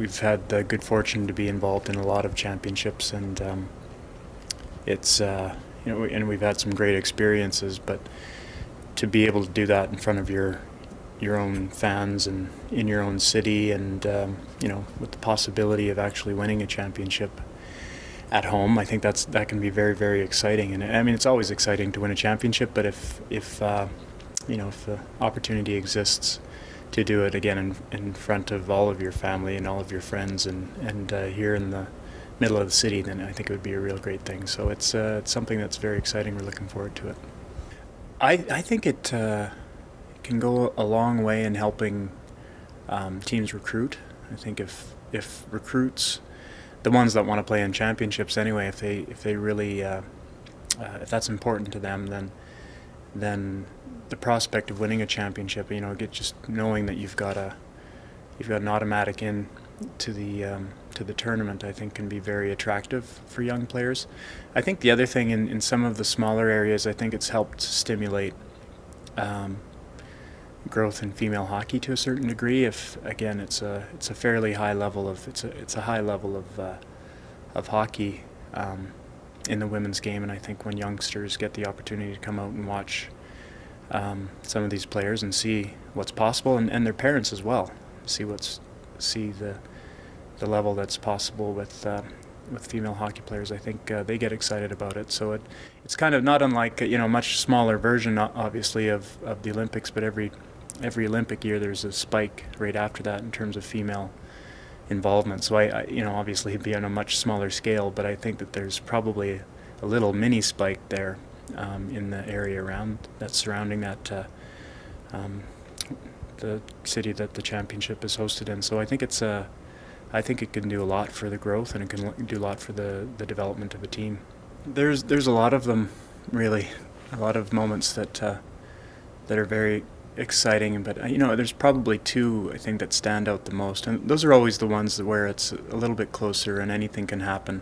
we've had the good fortune to be involved in a lot of championships, and it's and we've had some great experiences. But to be able to do that in front of your own fans and in your own city, and with the possibility of actually winning a championship at home, I think that can be very, very exciting. And I mean, it's always exciting to win a championship, but if the opportunity exists to do it again in front of all of your family and all of your friends, and here in the middle of the city, then I think it would be a real great thing. So it's something that's very exciting. We're looking forward to it. I think it can go a long way in helping teams recruit. I think if recruits, the ones that want to play in championships anyway, if they really if that's important to them, then the prospect of winning a championship, just knowing that you've got an automatic in to the tournament, I think can be very attractive for young players. I think the other thing in some of the smaller areas, I think it's helped stimulate growth in female hockey to a certain degree. If again, it's a fairly high level of it's a high level of hockey in the women's game, and I think when youngsters get the opportunity to come out and watch some of these players and see what's possible, and their parents as well, see the level that's possible with female hockey players, I think they get excited about it. So it's kind of not unlike much smaller version, obviously, of the Olympics, but every Olympic year there's a spike right after that in terms of female involvement. So I obviously it'd be on a much smaller scale, but I think that there's probably a little mini spike there in the area that's surrounding that the city that the championship is hosted in. So I think I think it can do a lot for the growth, and it can do a lot for the development of a team. There's a lot of them, really, a lot of moments that are very exciting. But there's probably two, I think, that stand out the most, and those are always the ones where it's a little bit closer and anything can happen.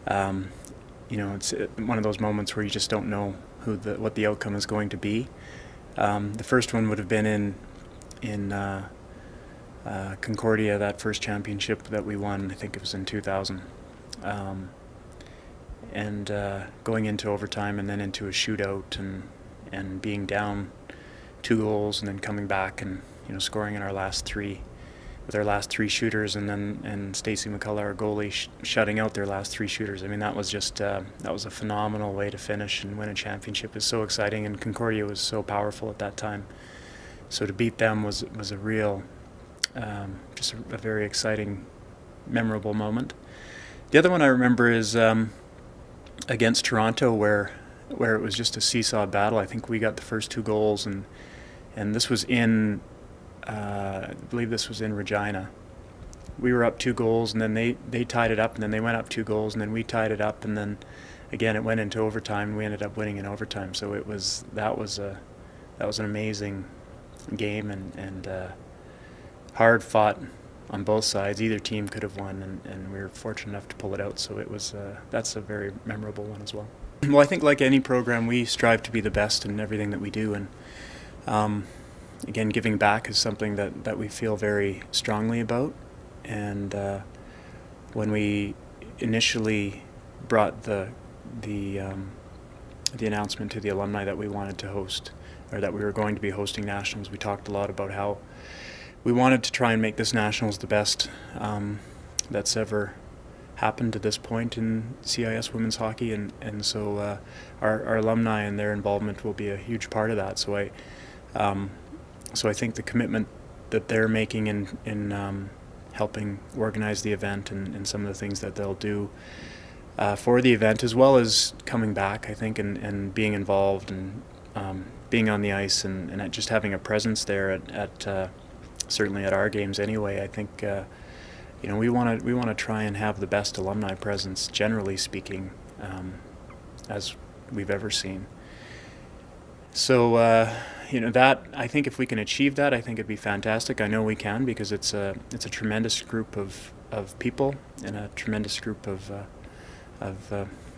It's one of those moments where you just don't know what the outcome is going to be. The first one would have been in Concordia, that first championship that we won. I think it was in 2000, and going into overtime and then into a shootout, and being down 2 goals and then coming back and scoring in our last three with our last 3 shooters, and Stacey McCullough, our goalie, shutting out their last 3 shooters. I mean, that was just that was a phenomenal way to finish and win a championship. It's so exciting, and Concordia was so powerful at that time. So to beat them was a real just a very exciting, memorable moment. The other one I remember is against Toronto, where it was just a seesaw battle. I think we got the first 2 goals, and this was in I believe this was in Regina. We were up 2 goals, and then they tied it up, and then they went up 2 goals, and then we tied it up, and then again it went into overtime, and we ended up winning in overtime. So that was an amazing game, and hard fought on both sides. Either team could have won, and we were fortunate enough to pull it out. So that's a very memorable one as well. Well, I think like any program, we strive to be the best in everything that we do, and again, giving back is something that we feel very strongly about. And when we initially brought the announcement to the alumni that we wanted to host, or that we were going to be hosting nationals, we talked a lot about how we wanted to try and make this nationals the best that's ever happened to this point in CIS women's hockey, and so our alumni and their involvement will be a huge part of that. So I think the commitment that they're making in helping organize the event, and some of the things that they'll do for the event, as well as coming back, I think, and being involved, and being on the ice, and just having a presence there at certainly at our games anyway. I think we want to try and have the best alumni presence, generally speaking, as we've ever seen. So that, I think if we can achieve that, I think it'd be fantastic. I know we can, because it's a tremendous group of people, and a tremendous group of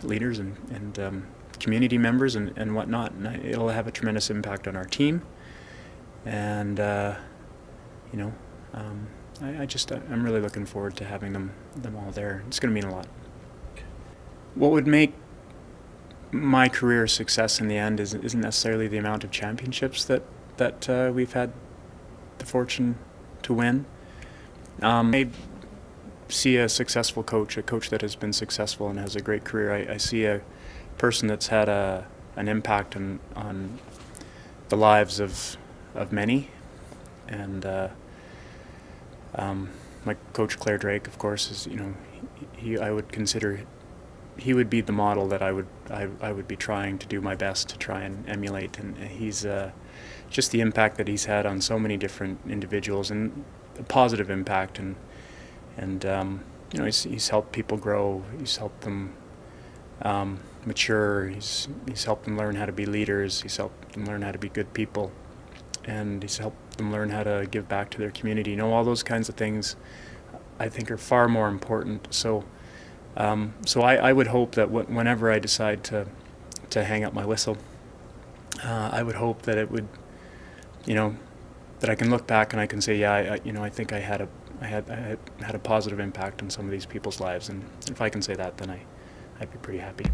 leaders and community members and whatnot. And it'll have a tremendous impact on our team, and I'm really looking forward to having them all there. It's going to mean a lot. What would make my career a success in the end isn't necessarily the amount of championships that we've had the fortune to win. I see a successful coach, a coach that has been successful and has a great career. I see a person that's had an impact on the lives of many, and my coach Claire Drake, of course, is I would consider he would be the model that I would be trying to do my best to try and emulate, and he's just the impact that he's had on so many different individuals, and a positive impact, and he's helped people grow, he's helped them mature, he's helped them learn how to be leaders, he's helped them learn how to be good people, and he's helped them learn how to give back to their community. All those kinds of things I think are far more important. So I would hope that whenever I decide to hang up my whistle, I would hope that it would, that I can look back and I can say, yeah, I think I had a positive impact on some of these people's lives, and if I can say that, then I'd be pretty happy.